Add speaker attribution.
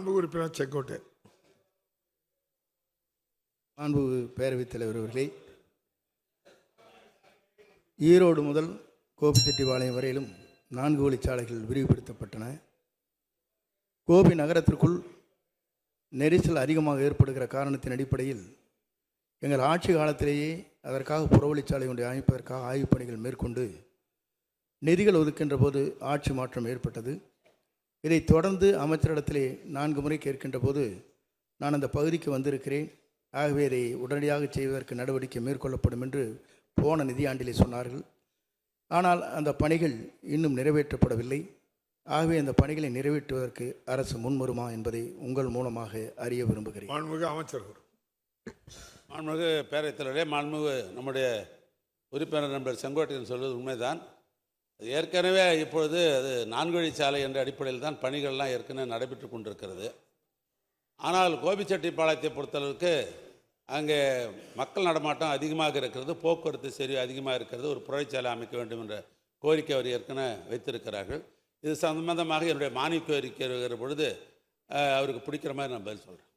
Speaker 1: மாண்புமிகு உறுப்பினர் செங்கோட்டை.
Speaker 2: மாண்புமிகு பேரவைத் தலைவர் அவர்களே, ஈரோடு முதல் கோபிச்செட்டிப்பாளையம் வரையிலும் 4 வழிச்சாலைகள் விரிவுபடுத்தப்பட்டன. கோபி நகரத்திற்குள் நெரிசல் அதிகமாக ஏற்படுகிற காரணத்தின் அடிப்படையில் எங்கள் ஆட்சி காலத்திலேயே அதற்காக புறவழிச்சாலை ஒன்றை அமைப்பதற்காக ஆய்வுப் பணிகள் மேற்கொண்டு நிதிகள் ஒதுக்கின்ற போது ஆட்சி மாற்றம் ஏற்பட்டது. இதை தொடர்ந்து அமைச்சரிடத்திலே 4 முறை கேட்கின்ற போது நான் அந்த பகுதிக்கு வந்திருக்கிறேன், ஆகவே இதை உடனடியாக செய்வதற்கு நடவடிக்கை மேற்கொள்ளப்படும் என்று போன நிதியாண்டிலே சொன்னார்கள். ஆனால் அந்த பணிகள் இன்னும் நிறைவேற்றப்படவில்லை. ஆகவே அந்த பணிகளை நிறைவேற்றுவதற்கு அரசு முன்வருமா என்பதை உங்கள் மூலமாக அறிய விரும்புகிறேன்.
Speaker 1: மாண்புமிகு அமைச்சர்.
Speaker 3: மாண்புமிகு பேரவைத் தலைவரே, மாண்புமிகு நம்முடைய உறுப்பினர் நண்பர் செங்கோட்டையன் சொல்வது உண்மைதான். ஏற்கனவே இப்பொழுது அது 4 வழிச்சாலை என்ற அடிப்படையில் தான் பணிகள்லாம் ஏற்கனவே நடைபெற்று கொண்டிருக்கிறது. ஆனால் கோபிச்செட்டிப்பாளையத்தை பொறுத்தளவுக்கு அங்கே மக்கள் நடமாட்டம் அதிகமாக இருக்கிறது, போக்குவரத்து சரி அதிகமாக இருக்கிறது, ஒரு புறவழிச்சாலை அமைக்க வேண்டும் என்ற கோரிக்கை அவர் ஏற்கனவே வைத்திருக்கிறார்கள். இது சம்பந்தமாக என்னுடைய மானிய கோரிக்கை வருகிற பொழுது அவருக்கு பிடிக்கிற மாதிரி நான் பதில் சொல்கிறேன்.